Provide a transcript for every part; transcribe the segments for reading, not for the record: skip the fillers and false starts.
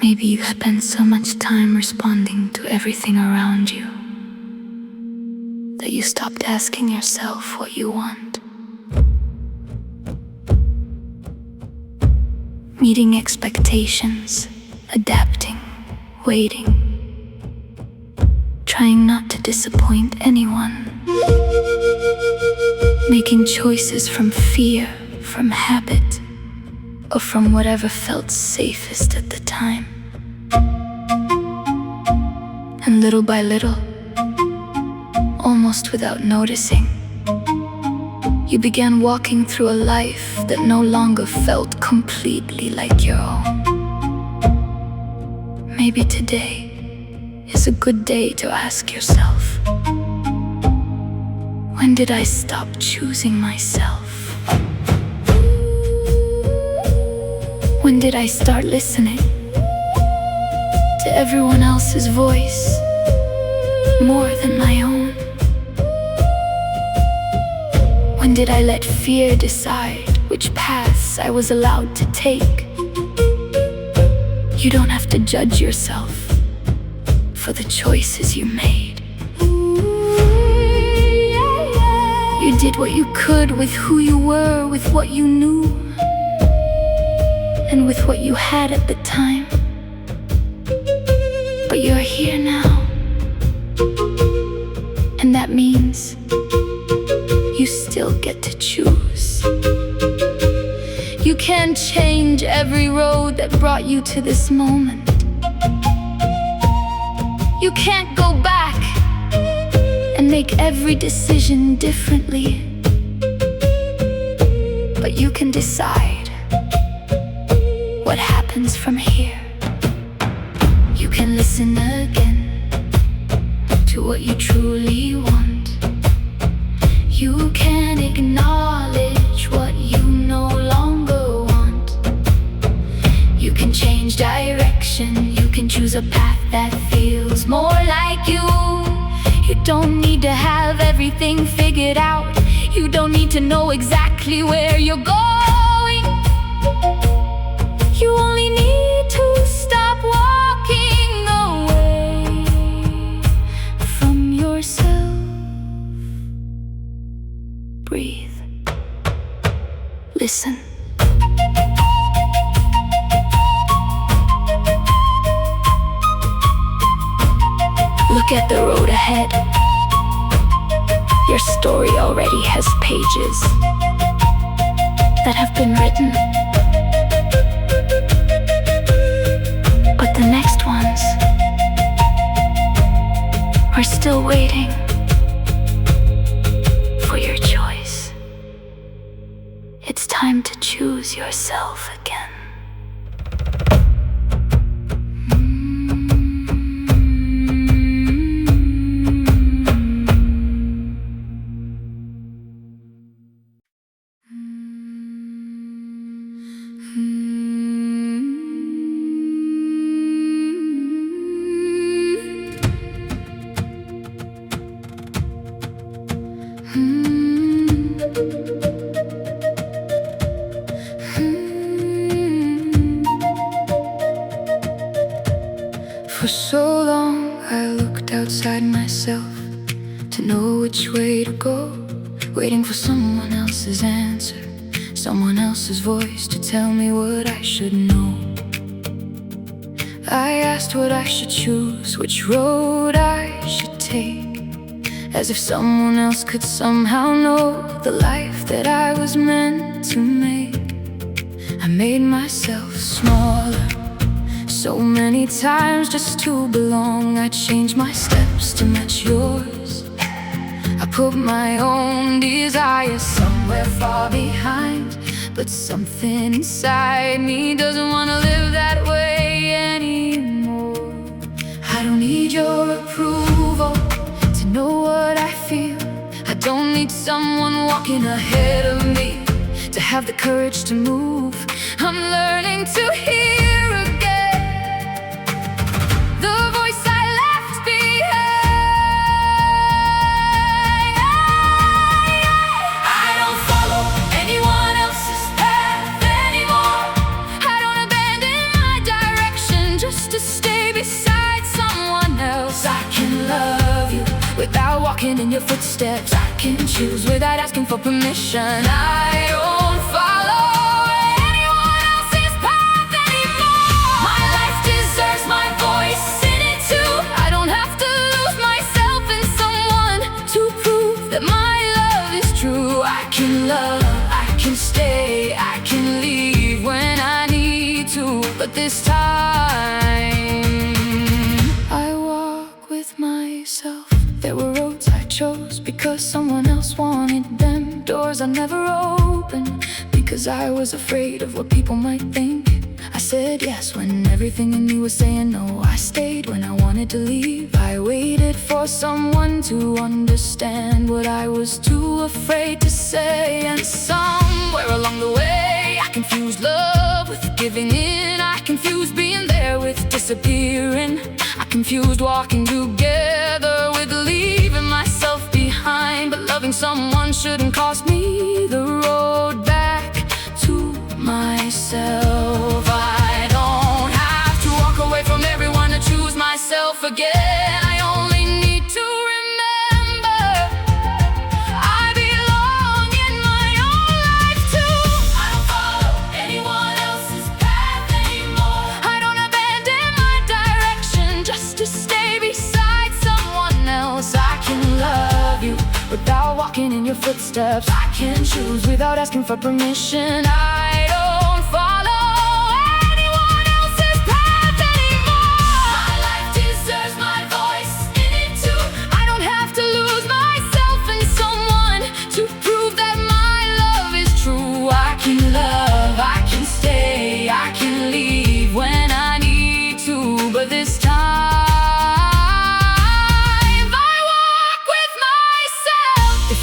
Maybe you spend so much time responding to everything around you that you stopped asking yourself what you want. Meeting expectations, adapting, waiting, trying not to disappoint anyone. Making choices from fear, from habit, or from whatever felt safest at the time. And little by little, almost without noticing, you began walking through a life that no longer felt completely like your own. Maybe today is a good day to ask yourself, when did I stop choosing myself? When did I start listening to everyone else's voice more than my own? When did I let fear decide which paths I was allowed to take? You don't have to judge yourself for the choices you made. You did what you could with who you were, with what you knew, and with what you had at the time. But you're here now, and that means you still get to choose. You can't change every road that brought you to this moment. You can't go back and make every decision differently. But you can decide what happens from here. You can listen again to what you truly want. You can acknowledge what you no longer want. You can change direction. You can choose a path that feels more like you. You don't need to have everything figured out. You don't need to know exactly where you're going. You only need to stop walking away from yourself. Breathe. Listen. Look at the road ahead. Your story already has pages that have been written. But the next ones are still waiting for your choice. It's time to choose yourself again. For so long I looked outside myself to know which way to go, waiting for someone else's answer, someone else's voice to tell me what I should know. I asked what I should choose, which road I should take, as if someone else could somehow know the life that I was meant to make. I made myself smaller so many times just to belong. I changed my steps to match yours. I put my own desires somewhere far behind, but something inside me doesn't want to live that way anymore. I don't need your approval to know what I feel. I don't need someone walking ahead of me to have the courage to move. I'm learning to hear again the voice I left behind. I don't follow anyone else's path anymore. I don't abandon my direction just walking in your footsteps. I can choose without asking for permission. I don't follow anyone else's path anymore. My life deserves my voice in it too. I don't have to lose myself in someone to prove that my love is true. I can love, I can stay, I can leave when I need to. But this time I walk with myself. There were roads I chose because someone else wanted them. Doors I never opened because I was afraid of what people might think. I said yes when everything in me was saying no. I stayed when I wanted to leave. I waited for someone to understand what I was too afraid to say. And somewhere along the way I confused love with giving in. I confused being there with disappearing. I confused walking together with leaving myself behind. But loving someone shouldn't cost me the road back to myself. I don't have to walk away from everyone to choose myself again. I only need to remember I belong in my own life too. I don't follow anyone else's path anymore. I don't abandon my direction just to stay beside someone else. I can love you without walking in your footsteps. I can choose without asking for permission. I don't follow anyone else's path anymore. My life deserves my voice in it too. I don't have to lose myself in someone to prove that my love is true. I can love, I can stay, I can leave when I need to. But this time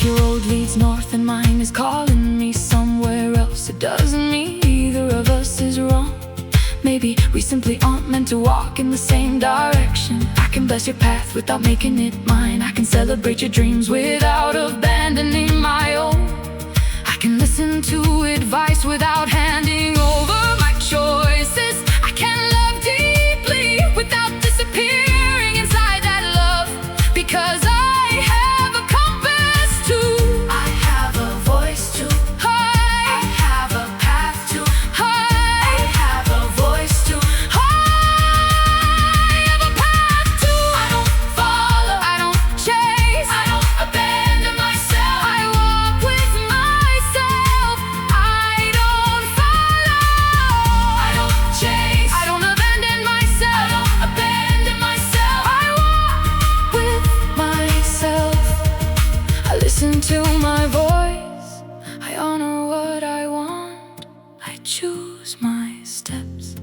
your road leads north and mine is calling me somewhere else. It doesn't mean either of us is wrong. Maybe we simply aren't meant to walk in the same direction. I can bless your path without making it mine. I can celebrate your dreams without abandoning my own. I can listen to advice without handing over my choices. I can love deeply without disappearing inside that love. Because I have a compass too. I have a voice too. I have a path too. I have a voice too. I have a path too. I don't follow, I don't chase, I don't abandon myself. I walk with myself. I don't follow, I don't chase, I don't abandon myself. I don't abandon myself. I walk with myself. I listen to my voice. I honor what I want. I choose my steps.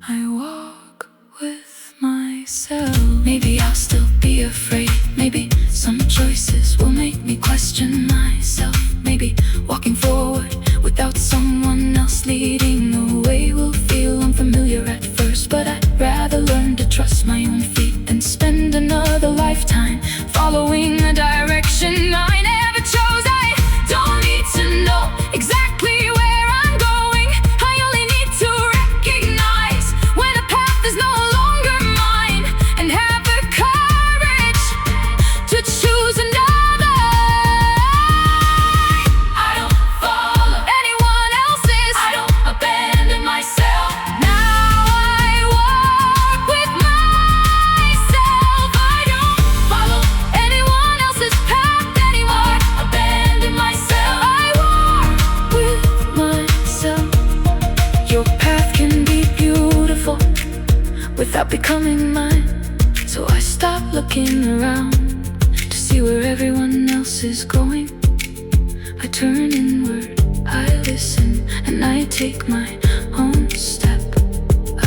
I walk with myself. Maybe I'll still be afraid. Maybe some choices will make me question myself. Maybe walking forward without someone else leading the way will feel unfamiliar at first. But I'd rather learn to trust my own feet than spend another lifetime following a direction I never chose. I don't need to know exactly where I'm going. I only need to recognize when a path is no longer mine, and have the courage to choose another. I don't follow anyone else's. I don't abandon myself. Now I walk with myself. I don't follow anyone else's path anymore. Abandon myself. I walk with myself. Your path can be beautiful without becoming mine. So I stop looking around to see where everyone else is going. I turn inward, I listen, and I take my own step.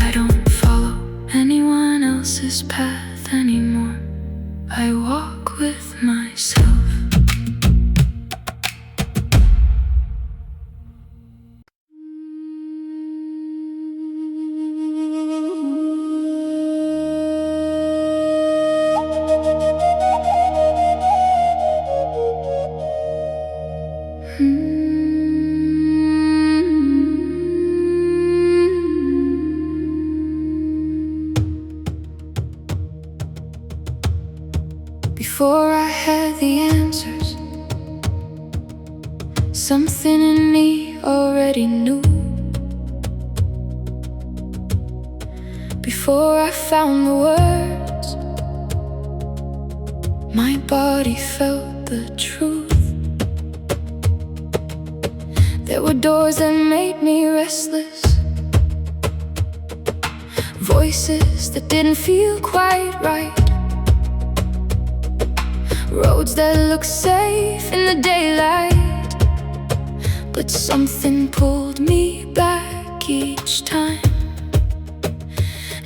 I don't follow anyone else's path anymore. I walk with myself. something in me already knew. Before I found the words, my body felt the truth. There were doors that made me restless, voices that didn't feel quite right, roads that looked safe in the daylight, but something pulled me back each time.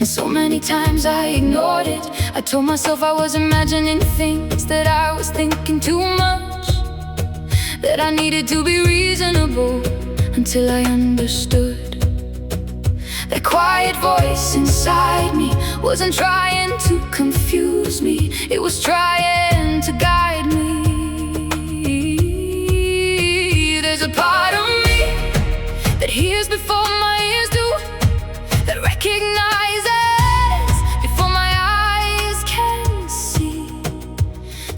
And so many times I ignored it. I told myself I was imagining things, that I was thinking too much, that I needed to be reasonable, until I understood that quiet voice inside me wasn't trying to confuse me, it was trying to guide me. There's a part of me that hears before my ears do, that recognizes before my eyes can see,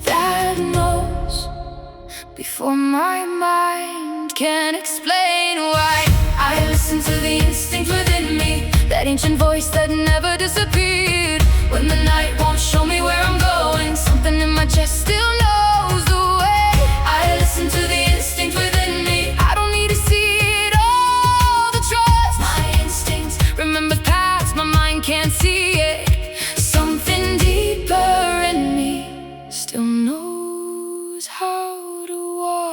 that knows before my mind can explain why. I listen to the instinct within me, that ancient voice that never disappeared. When the night won't show me where I'm going, something in my chest still knows the way. I listen to the instinct within me, I don't need to see it all to trust. My instinct remembers past, my mind can't see it. Something deeper in me still knows how to walk.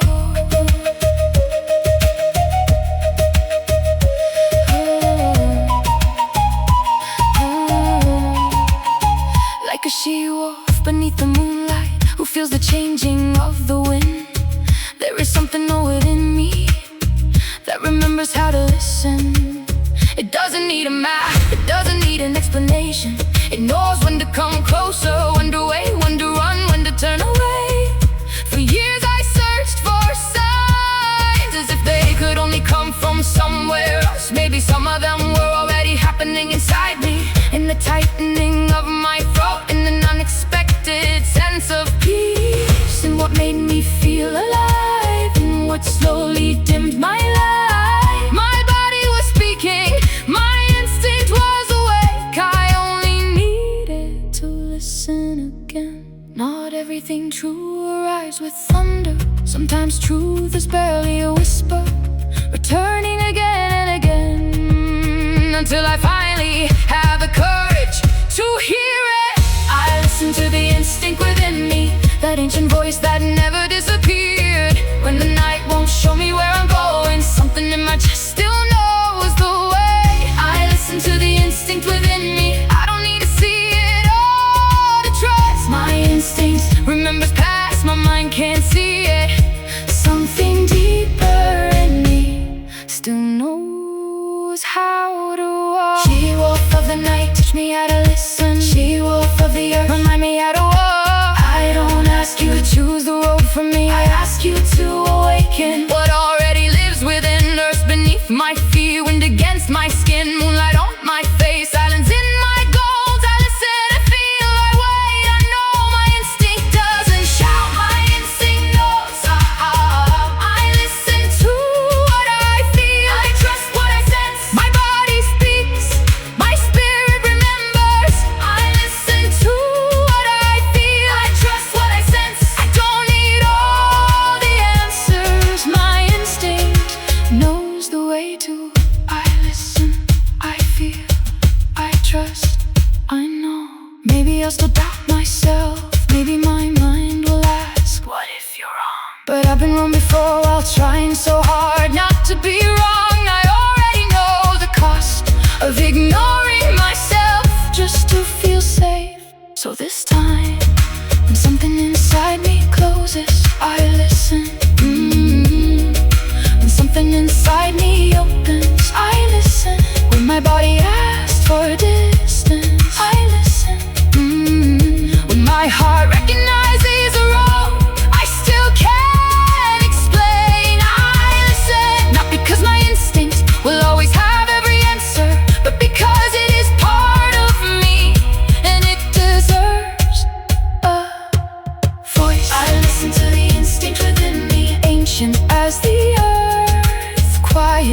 Like a she-wolf beneath the moonlight, who feels the changing of the wind. There is something within me that remembers how to listen. It doesn't need a map, it doesn't need an explanation. It knows when to come closer, when to wait, when to run, when to turn away. For years I searched for signs, as if they could only come from somewhere else. Maybe some of them were already happening inside me, in the tightening of my throat, in an unexpected sense of peace, in what made me feel alive, in what slowly dimmed my light. My body was speaking, my instinct was awake, I only needed to listen again. Not everything true arrives with thunder, sometimes truth is barely a whisper, returning again and again, until I finally have the courage to hear it. I listen to the instinct within me, that ancient voice that never disappeared. When the night won't show me where I'm going, something in my chest still knows the way. I listen to the instinct within me, I don't need to see it all to trust. My instinct remembers past, my mind can't see it. Something deeper in me still knows how to walk. She-wolf of the night, teach me how to listen. She-wolf of the earth, remind me how to walk. I don't ask you to choose the road for me, I ask you to awaken what already lives within. Earth beneath my feet, wind against my skin, moonlight on my face, silence in my goals. I listen, I feel, I wait, I know my instinct doesn't shout. My instinct knows. I listen to what I feel, I trust what I sense. My body speaks, my spirit remembers. I listen to what I feel, I trust what I sense. I don't need all the answers, my instinct knows the way to. I listen, I feel, I trust, I know. Maybe I'll still doubt myself, maybe my mind will ask, what if you're wrong? But I've been wrong before while trying so hard not to be wrong. I already know the cost of ignoring myself just to feel safe. So this time, when something inside me closes, I listen. When something inside me opens, I listen. When my body asks for distance, I listen. When my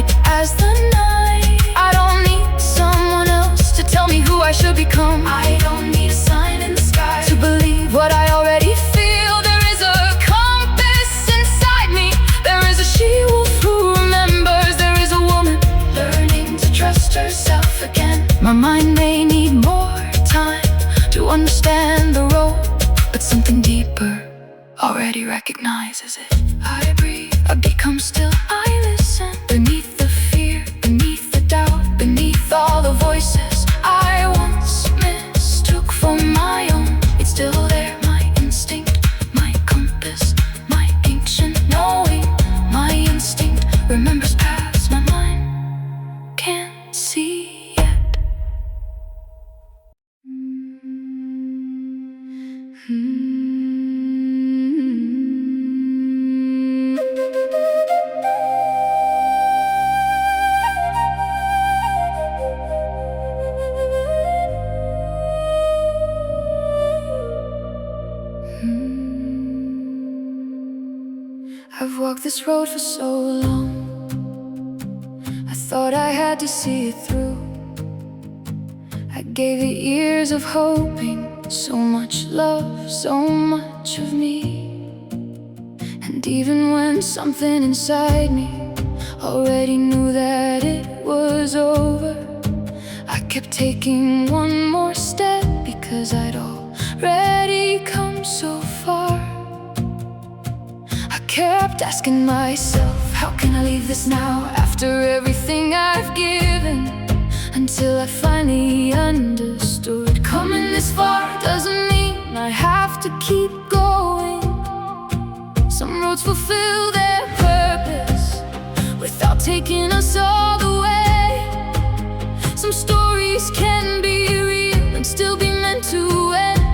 bright as the night. I don't need someone else to tell me who I should become. I don't need a sign in the sky to believe what I already feel. There is a compass inside me. There is a she-wolf who remembers. There is a woman learning to trust herself again. My mind may need more time to understand the road, but something deeper already recognizes it. I breathe, I become still, I listen. Beneath the fear, beneath the doubt, beneath all the voices I once mistook for my own. It's still there, my instinct, my compass, my ancient knowing. My instinct remembers paths my mind can't see yet. I've walked this road for so long, I thought I had to see it through. I gave it years of hoping, so much love, so much of me. And even when something inside me already knew that it was over, I kept taking one more step because I'd already come so far. I kept asking myself, how can I leave this now after everything I've given? Until I finally understood, coming this far doesn't mean I have to keep going. Some roads fulfill their purpose without taking us all the way. Some stories can be real and still be meant to end.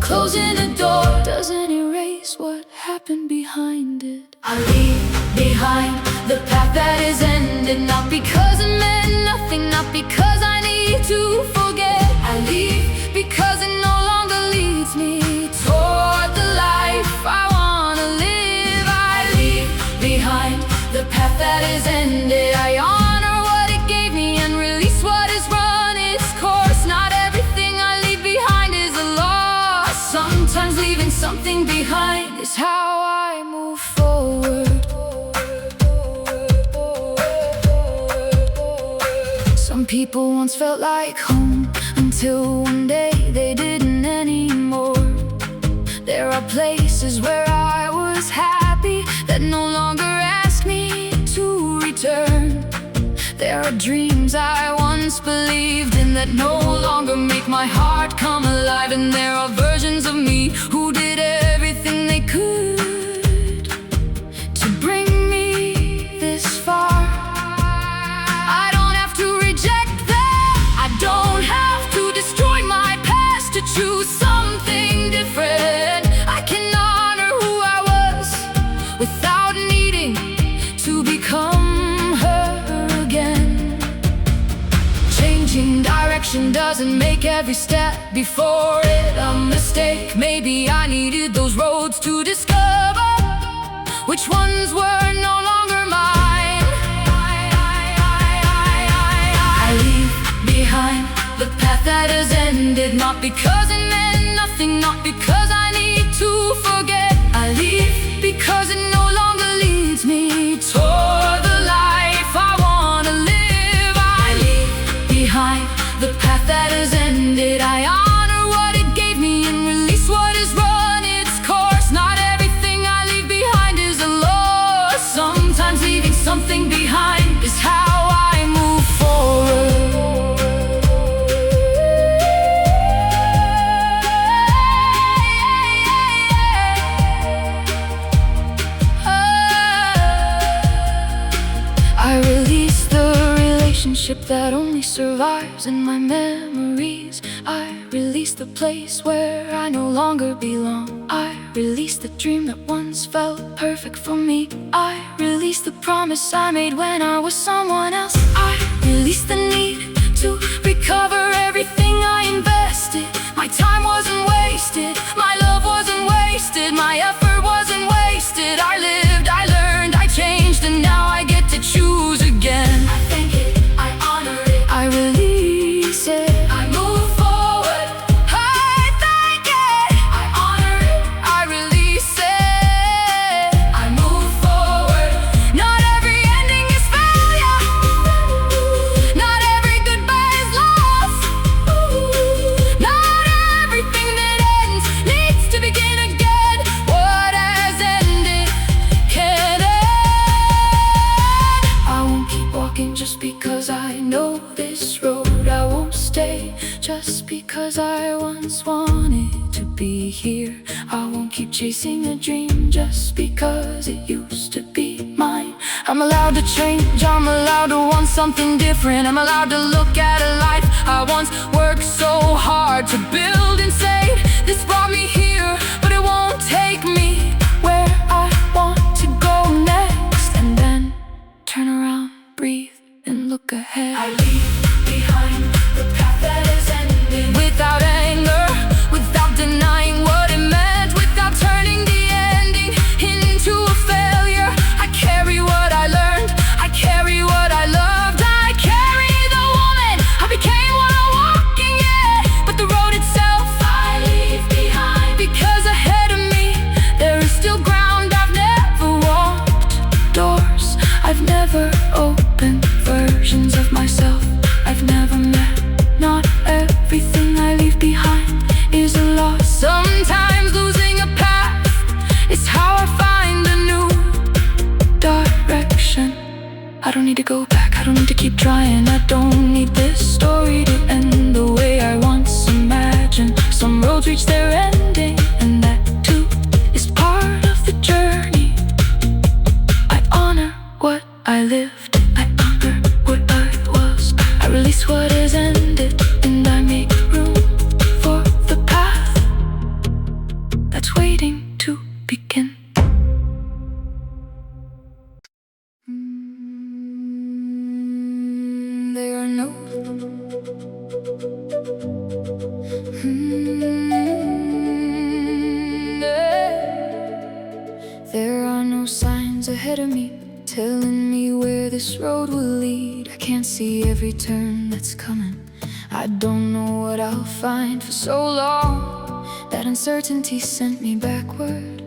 Closing a door doesn't erase what happened behind it. I leave behind the path that is ended, not because it meant nothing, not because I need to forget. I leave because it no longer leads me toward the life I wanna live. I leave behind the path that is ended. I honor what it gave me and release what has run its course. Not everything I leave behind is a loss. Sometimes leaving something behind is how I move forward. Some people once felt like home until one day they didn't anymore. There are places where I was happy that no longer ask me to return. There are dreams I once believed in that no longer make my heart come alive. And there are versions of me who did everything they could to bring me this far. I don't have to reject that. I don't have to destroy my past to choose something different. I can honor who I was without needing to become her again. Changing direction doesn't make every step before it a mistake. Maybe I needed those roads to discover which ones were no longer mine. I leave behind the path that has ended, not because it meant nothing, not because I need to forget. I leave because it no longer leads me toward the life I wanna live. I leave behind the path that has ended. I honor what it gave me and release what has run its course. Not everything I leave behind is a loss. Sometimes leaving something behind is how I move forward. I release the relationship that only survives in my memories. I release the place where I no longer belong. I release the dream that once felt perfect for me. I release the promise I made when I was someone else. I release the need to recover everything I invested. My time wasn't wasted, my love wasn't wasted, my effort wasn't wasted. I lived, I learned, I changed, and now I get to choose again. Just because I know this road I won't stay. Just because I once wanted to be here, I won't keep chasing a dream just because it used to be mine. I'm allowed to change, I'm allowed to want something different. I'm allowed to look at a life I once worked so hard to build and save. This brought me here, but it won't take me where I want to go next. And then turn around, breathe, and look ahead. I leave behind the path that is ending, without anger, without denying what it meant, without turning the ending into a failure. I carry what I learned, I carry what I loved, I carry the woman I became while I'm walking it. But the road itself I leave behind, because ahead of me there is still ground I've never walked, doors I've never opened, versions of myself I've never met. Not everything I leave behind is a loss. Sometimes losing a path is how I find a new direction. I don't need to go back, I don't need to keep trying. I don't need this story to end the way I once imagined. Some roads reach their ending, and that too is part of the journey. I honor what I lived, I honor what I was. I release what is ended, and I make room for the path that's waiting to begin. There are no There are no signs ahead of me telling me where this road will lead. I can't see every turn that's coming. I don't know what I'll find. For so long that uncertainty sent me backward.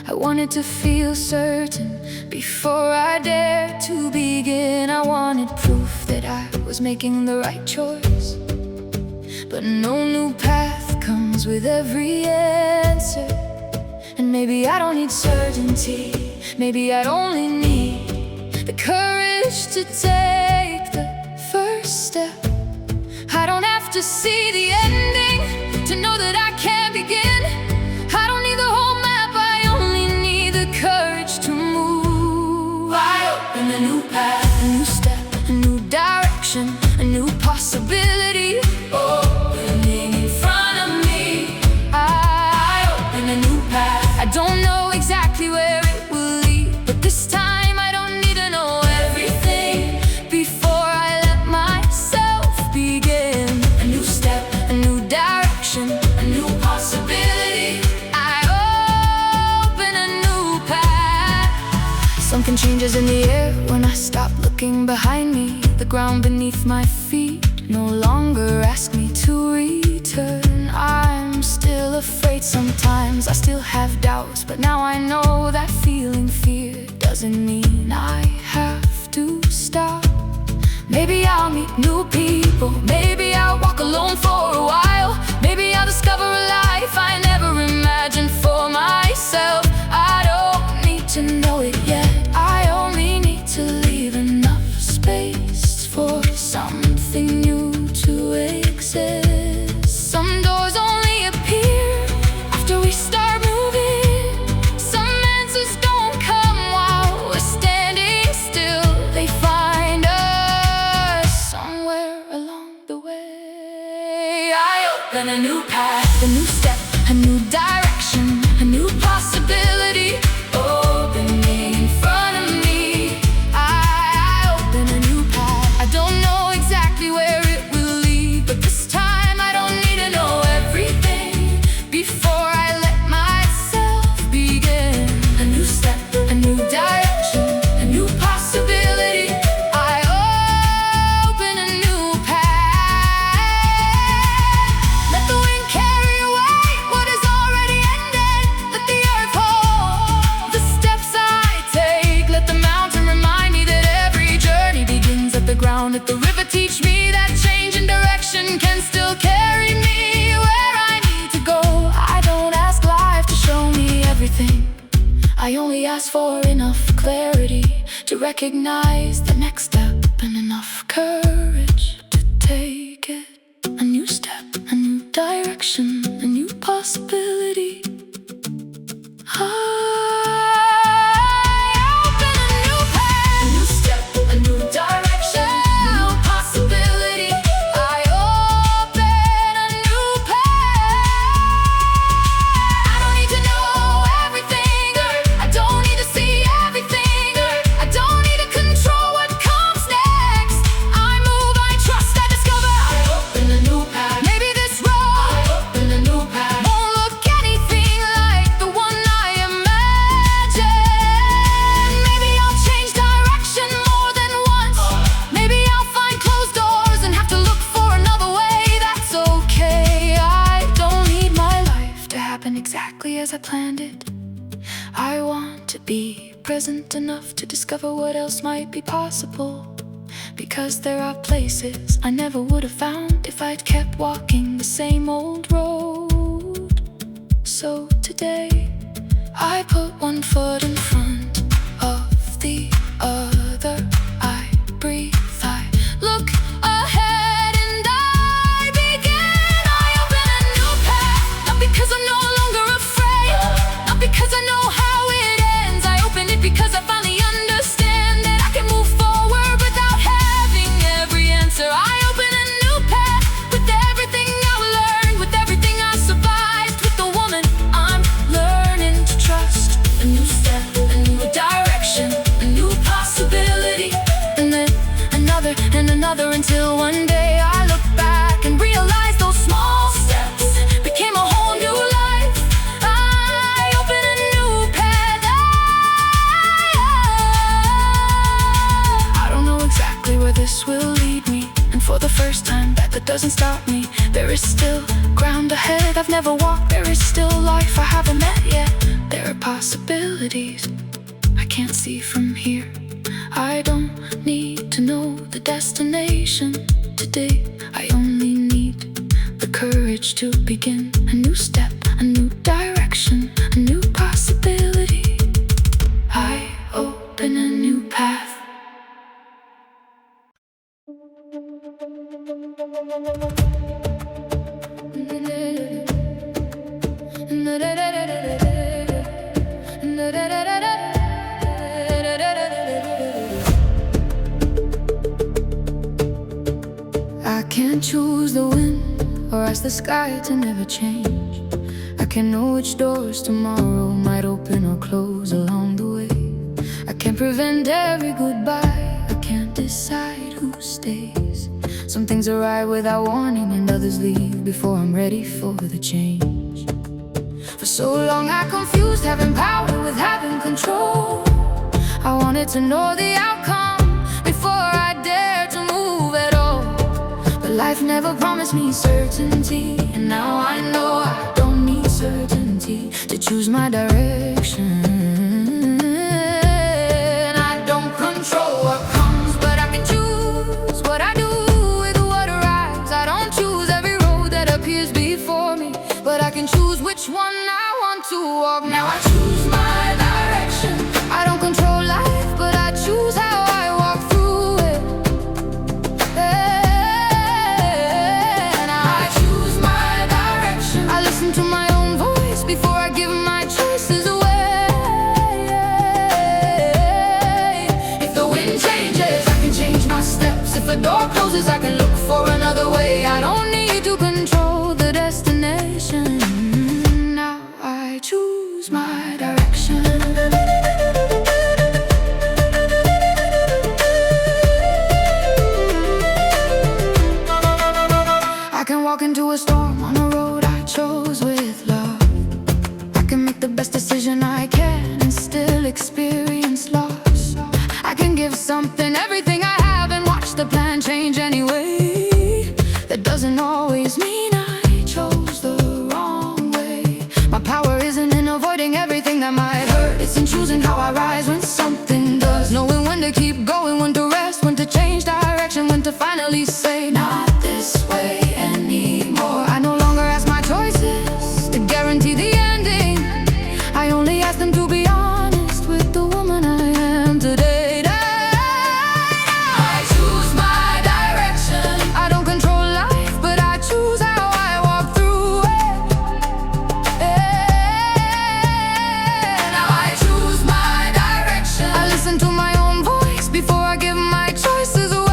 I wanted to feel certain before I dared to begin. I wanted proof that I was making the right choice. But no new path comes with every answer. And maybe I don't need certainty, maybe I'd only need the courage to take the first step. I don't have to see the ending to know that I can begin. I don't need the whole map, I only need the courage to move. I open a new path, a new step, a new direction, a new possibility opening in front of me. I open a new path. I don't know exactly where it will lead, but this time I don't need to know everything before I let myself begin. A new step, a new direction, a new possibility. I open a new path. Something changes in the air when I stop looking behind me. The ground beneath my feet no longer asks me to return. I'm still afraid sometimes, I still have doubts, but now I know that feeling fear doesn't mean I have to stop. Maybe I'll meet new people, maybe I'll walk alone for a while. Maybe I'll discover a life I never imagined for myself. I don't need to know it yet, I only need to leave enough space for something new to exist. Some doors only appear after we start moving. Some answers don't come while we're standing still. They find us somewhere along the way. I open a new path, a new step, a new direction, a new possibility opening in front of me. I open a new path. I don't know exactly where it will lead, but this time I don't need to know everything before I let myself begin. A new step, a new direction, a new possibility. I open a new path. Let the wind carry away what is already ended. Let the earth hold the steps I take. Let the mountain remind me that every journey begins at the ground. Let the river teach me that change in direction can still carry me where I need to go. I don't ask life to show me everything, I only ask for enough clarity to recognize the next step and planned it. I want to be present enough to discover what else might be possible, because there are places I never would have found if I'd kept walking the same old road. So today, I put one foot in front of the other. I breathe, I look ahead, and I begin. I open a new path, not because I'm no longer afraid, not because I know how it ends. I open it because I finally understand that I can move forward without having every answer. I open a new path with everything I've learned, with everything I survived, with the woman I'm learning to trust. A new step, a new direction, a new possibility, and then another and another, until one day I look back and realize those small steps became a whole new life. I open a new path. I don't know exactly where this will lead me, and for the first time that doesn't stop me. There is still ground ahead I've never walked. There is still life I haven't met yet. There are possibilities I can't see from here. I don't need to know the destination today. I only need the courage to begin. A new step, a new direction, a new possibility. I open a new path. I can't choose the wind or ask the sky to never change. I can't know which doors tomorrow might open or close along the way. I can't prevent every goodbye, I can't decide who stays. Some things arrive without warning and others leave before I'm ready for the change. For so long I confused having power with having control. I wanted to know the outcome before I dared to move at all. But life never promised me certainty, and now I know I don't need certainty to choose my direction. I don't control what comes, but I can choose what I do with what arrives. I don't choose every road that appears before me, but I can choose which one I want to walk. Now I choose my direction. I don't control life, but I choose how I walk through it. And I choose my direction. I listen to my own voice before I give my choices away. If the wind changes, I can change my steps. If the door closes, I can look for another way. I don't need to control the destination. Now I choose my direction. I can walk into a storm on a road I chose with love. I can make the best decision I can and still experience loss. I can give something everything I have and watch the plan change anyway. That doesn't always mean I chose the wrong way. My power isn't in avoiding everything that might hurt. It's in choosing how I rise when something does. Knowing when to keep going, when to rest, when to change direction, when to finally say not this way anymore. I no longer ask my choices to guarantee the ending. I only ask them to be honest with the woman I am today. I choose my direction. I don't control life, but I choose how I walk through it. Now I choose my direction. I listen to my own voice before I give my choices away.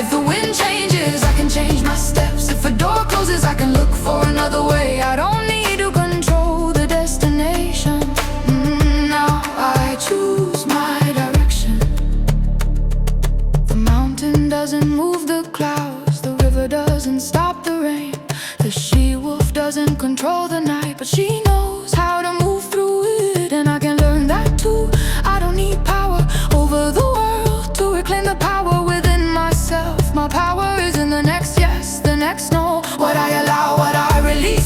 If the wind changes, I can change my steps. If a door closes, I can look for another way. I don't need to control the destination. Now I choose my direction. The mountain doesn't move the clouds, the river doesn't stop the rain, the she-wolf doesn't control the night, but she knows how to move through it. And I can learn that too. I don't need power over the world to reclaim the power within myself. My power is in the next yes, the next no. What I allow, what I release.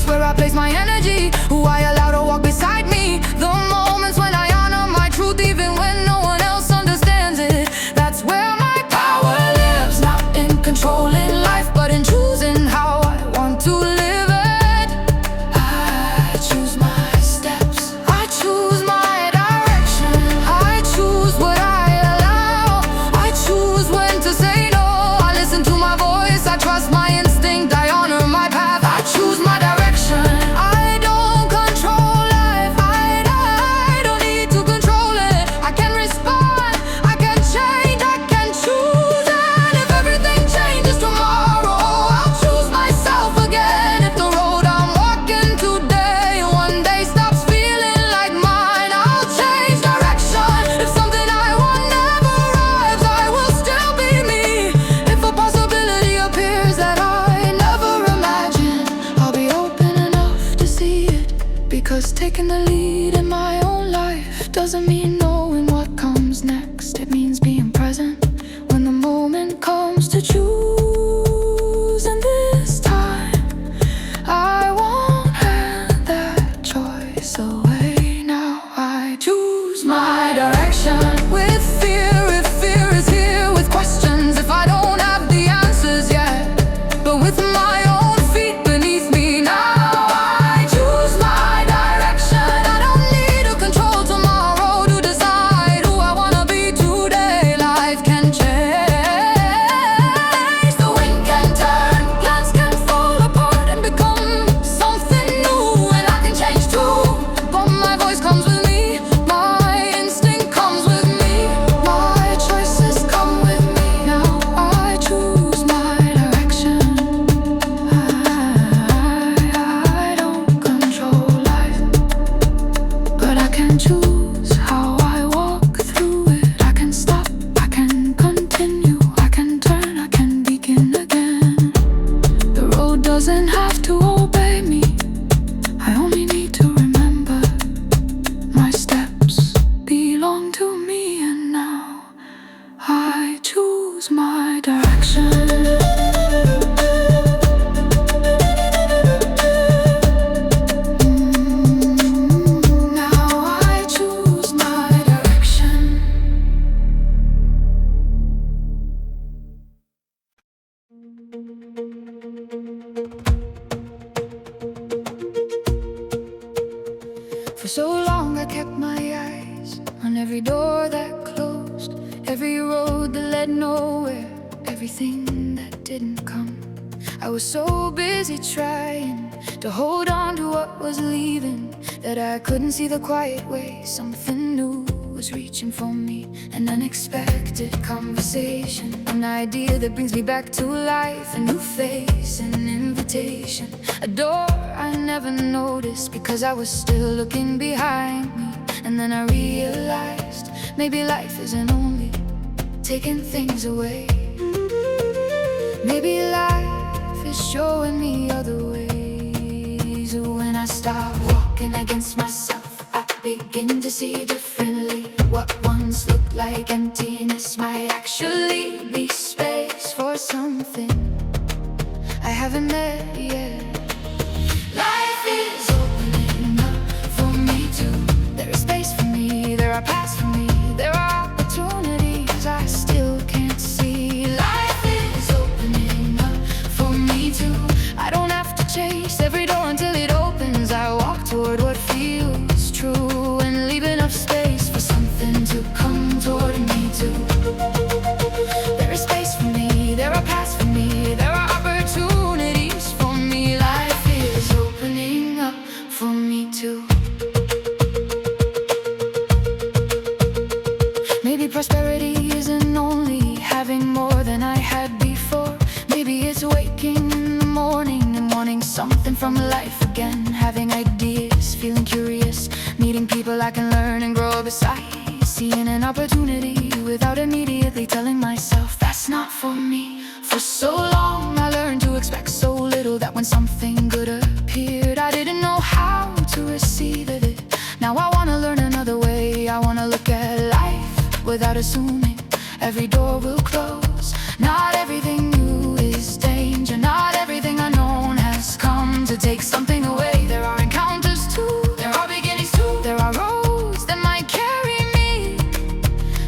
direction. Now I choose my direction. For so long I kept my eyes on every door that closed, every road that led nowhere, everything that didn't come. I was so busy trying to hold on to what was leaving that I couldn't see the quiet way something new was reaching for me. An unexpected conversation, an idea that brings me back to life, a new face, an invitation, a door I never noticed because I was still looking behind me. And then I realized maybe life isn't only taking things away. Maybe life is showing me other ways. When I start walking against myself, I begin to see differently. What once looked like emptiness might actually be space for something I haven't met yet. Life is opening up for me too. There is space for me, there are paths for me, there are opportunities I still can't see. Life is opening up for me too. I don't have to chase every door until it opens. I walk toward what feels true and leave enough space for something to come toward me too. There is space for me, there are paths for me, there are opportunities for me. Life is opening up for me too. Maybe prosperity isn't only having more than I had before. Maybe it's waking in the morning and wanting something from life again, having ideas, feeling curious, meeting people I can learn and grow beside, seeing an opportunity without immediately telling myself that's not for me. For so long I learned to expect so little that when something good appeared I didn't know how to receive it. Now I wanna learn another way. I wanna look at life without assuming every door will close. Not everything new is danger, not everything unknown has come to take something away. There are encounters too, there are beginnings too, there are roads that might carry me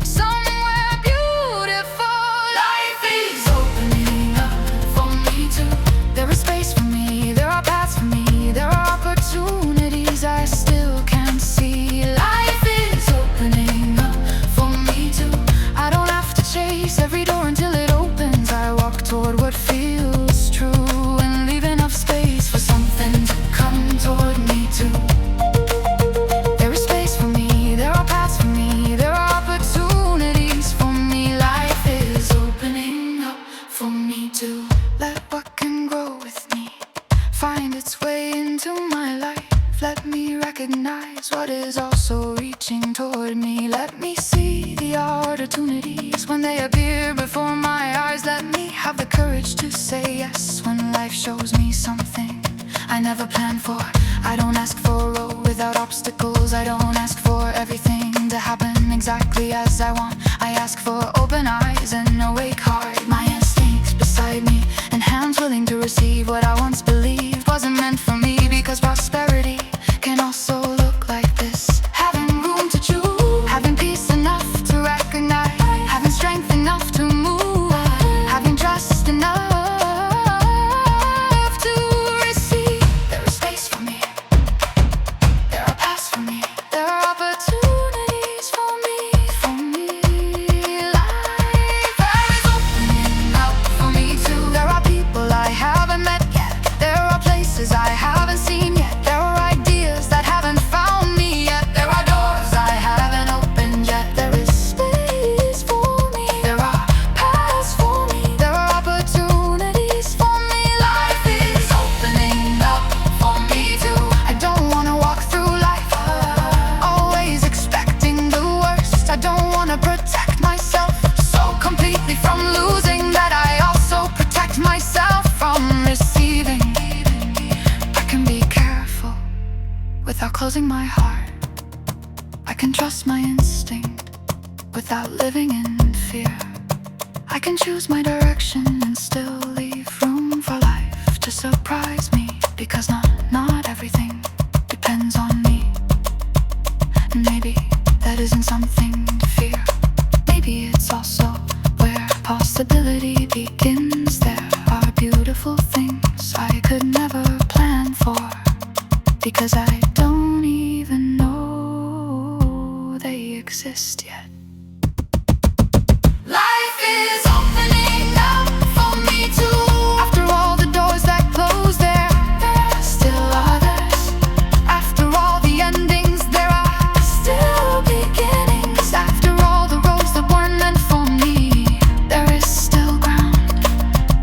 somewhere beautiful. Life is opening up for me too. There is space for me, there are paths for me, there are opportunities I still can't see. Life is opening up for me too. I don't have to chase every door until it opens. I walk toward what feels true and leave enough space for something to come toward me too. There is space for me, there are paths for me, there are opportunities for me. Life is opening up for me too. Let what can grow with me find its way into my life. Let me recognize what is also reaching toward me. Let me see the opportunities when they appear before my eyes. Let me have the courage to say yes when life shows me something I never planned for. I don't ask for a road without obstacles. I don't ask for everything to happen exactly as I want. I ask for open eyes and an awake heart, my instincts beside me, and hands willing to receive what I once believed wasn't meant for me. Because prosperity can also look like this: having room to choose, having peace enough to recognize, having strength enough to move, having trust enough to receive. There is space for me, there are paths for me, there are opportunities for me, for me. Life is opening up for me too. There are people I haven't met yet, there are places I haven't seen yet, there are ideas that haven't found me yet, there are doors I haven't opened yet. There is space for me, there are paths for me, there are opportunities for me. Life is opening up for me too. I don't wanna walk through life always expecting the worst. I don't wanna protect myself so completely from losing that I also protect myself from receiving. I can be careful without closing my heart. I can trust my instinct without living in fear. I can choose my direction and still leave room for life to surprise me, because not everything depends on me. And maybe that isn't something to fear. Maybe it's also where possibility begins. There are beautiful things I could never plan for, because I don't even know they exist yet. Life is opening up for me too. After all the doors that close, there are still others. After all the endings, there are still beginnings. After all the roads that weren't meant for me, there is still ground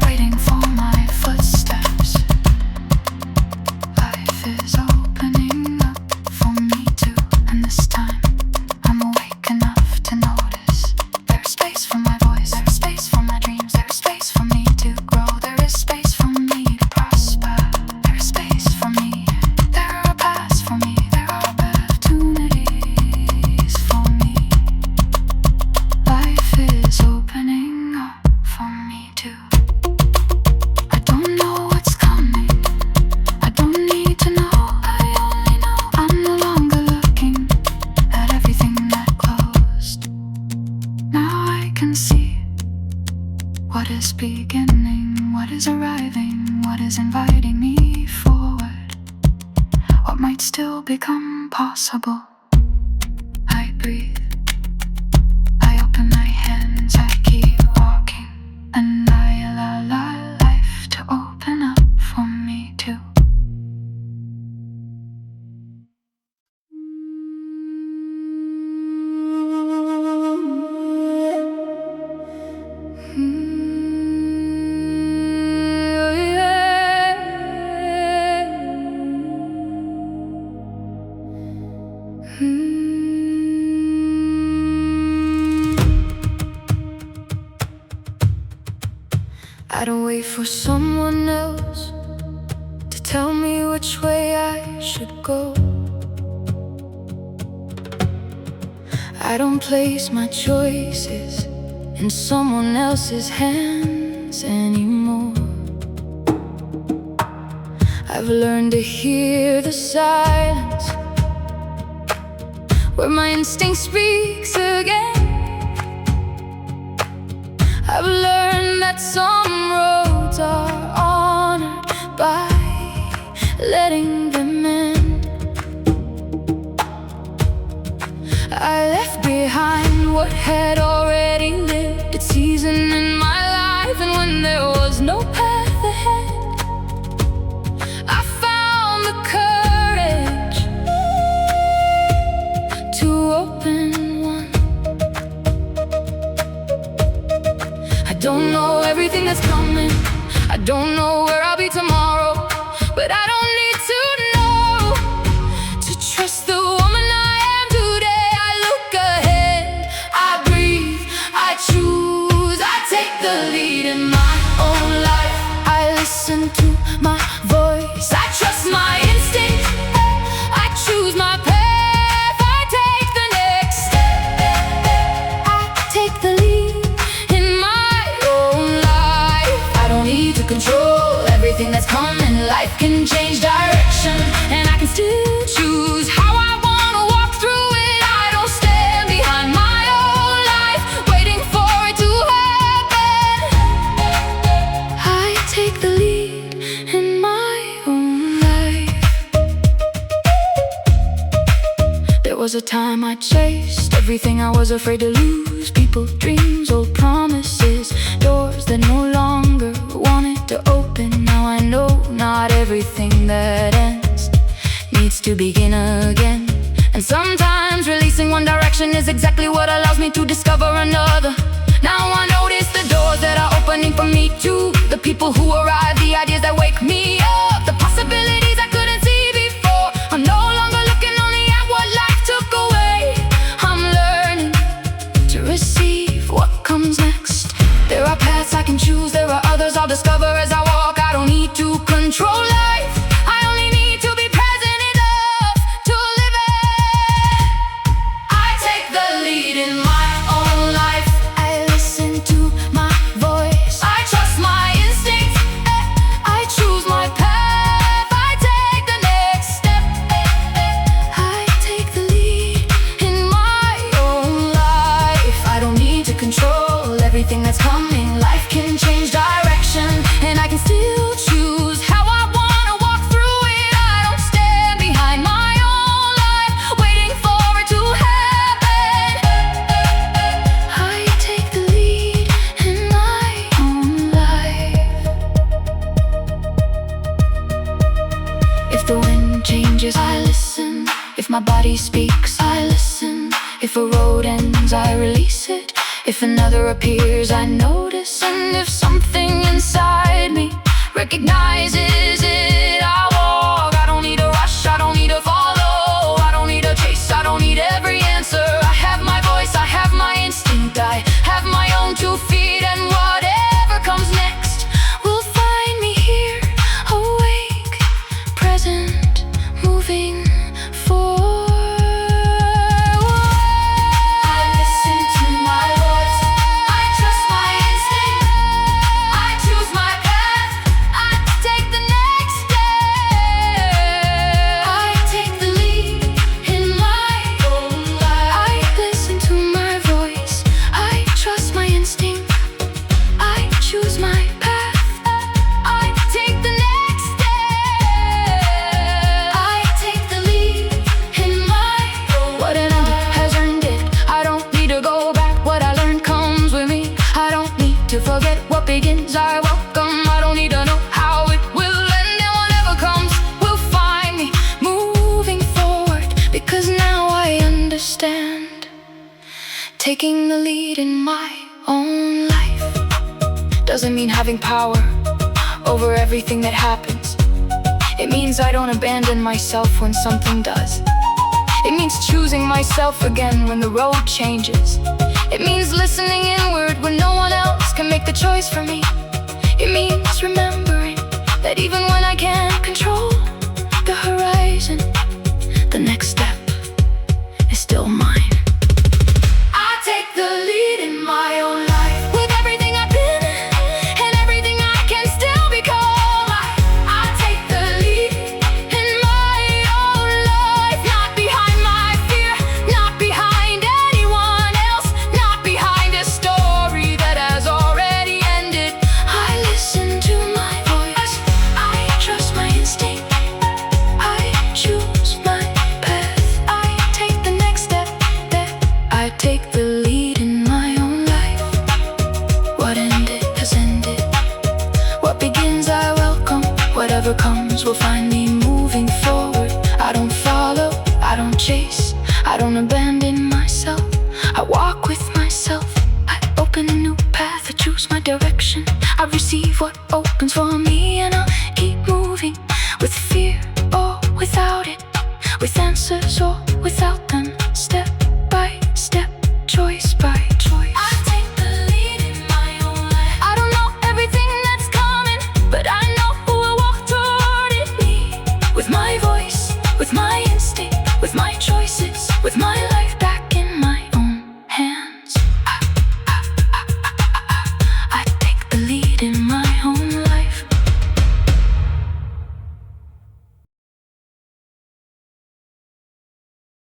waiting for my footsteps. Life is opening up for me too, and this time I'm awake enough to notice there's space for my voice, there's space for my dreams, there's space for me to grow, there is space for me to prosper, there's space for me, there are paths for me, there are opportunities for me. Life is opening up for me too. I don't know what's coming, I don't need to know, I only know I'm no longer looking at everything that closed. Now I can see what is beginning, what is arriving, what is inviting me forward, what might still become possible. I breathe, I open my hands, I keep walking, and I allow life to open up for me too. I don't wait for someone else to tell me which way I should go. I don't place my choices in someone else's hands anymore. I've learned to hear the silence where my instinct speaks again. I've learned that some roads are honored by letting them in. I left behind what had already lived its season in my life, and when there was no path ahead, I found the courage to open one. I don't know everything that's coming, I don't know where I'll be tomorrow, but I don't need to know to trust the woman I am today. I look ahead, I breathe, I choose, I take the lead in my own life. I listen to my voice, I trust my instinct, I choose my path, I take the next step. I take the lead in my own life. I don't need to control everything that's coming. Life can change direction, and I can still choose how I wanna walk through it. I don't stand behind my own life, waiting for it to happen. I take the lead in my own life. There was a time I chased everything I was afraid to lose. People, dreams, old promises, doors that no longer wanted to open. Now I know not everything that ends needs to begin again. And sometimes releasing one direction is exactly what allows me to discover another. Now I notice the doors that are opening for me too, the people who arrive, the ideas that wake me up, the possibilities I couldn't see before. I'm no longer looking only at what life took away. I'm learning to receive what comes next. There are paths I can choose, there are others I'll discover as I walk. I don't need to control life, I only need to be present enough to live it. I take the lead in my own life. I listen to my everything that's coming. Life can change direction, and I can still choose how I wanna walk through it. I don't stand behind my own life, waiting for it to happen. I take the lead in my own life. If the wind changes, I listen. If my body speaks, I listen. If a road ends, I release it. If another appears, I notice. And if something inside me recognizes it, I walk. I don't need a rush, I don't need to follow. I don't need a chase, I don't need every answer. I have my voice, I have my instinct. I have my own 2 feet, and whatever comes next will find me here, awake, present, moving forward. To forget what begins, I welcome. I don't need to know how it will end, and whatever comes will find me moving forward, because now I understand. Taking the lead in my own life doesn't mean having power over everything that happens. It means I don't abandon myself when something does. It means choosing myself again when the road changes. It means listening inward when no one else can make the choice for me. It means remembering that even when I can't control the horizon, the next step is still mine. I take the lead in my own life, with everything I've been and everything I can still become. I take the lead in my own life, not behind my fear, not behind anyone else, not behind a story that has already ended. I listen to my voice, I trust my instinct, I choose my path, I take the next step, that I take the lead in my own life. What ended has ended. What begins I welcome. Whatever comes will find me moving forward. I don't follow, I don't chase, I don't abandon myself. I walk with myself, I open a new path, I choose my direction. I receive what opens for me, and I'll keep moving, with fear or without it, with answers or